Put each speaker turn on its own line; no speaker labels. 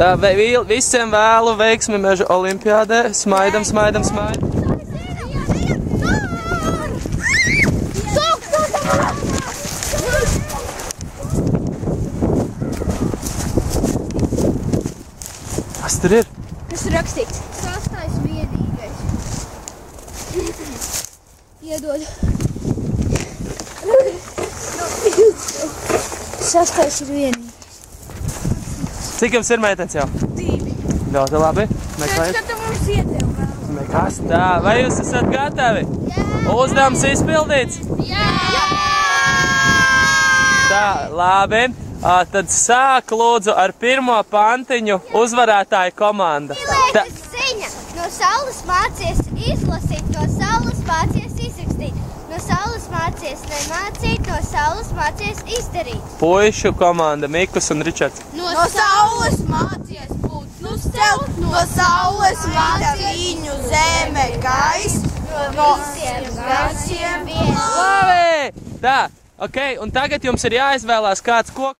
Tā, visiem vēlu veiksmi Meža olimpiādē. Smaidam, smaidam, smaidam. Kas tur ir?
Kas ir rakstīts? Sastais vienīgais. Iedod. Sastais ir vienīgais.
Cik jums ir meitenes jau?
2.
Ļoti labi.
Mēs skatām mums ietev vēl.
Kas tā? Vai jūs esat gatavi?
Jā!
Uzdevums izpildīts?
Jā!
Tā, labi. Tad sāk lūdzu ar pirmo pantiņu uzvarētāju komanda.
Cilvēks ziņa. No saules mācies izlasīt, no saules mācies izrakstīt. No saules mācies nemācīt, no saules mācies izdarīt.
Puišu komanda Mikus un Ričards.
No saules mācies putnus celt, no saules mācies viņu zeme gaiss, no visiem garsiem viens.
Labi! Tā, ok, un tagad jums ir jāizvēlās kāds koks.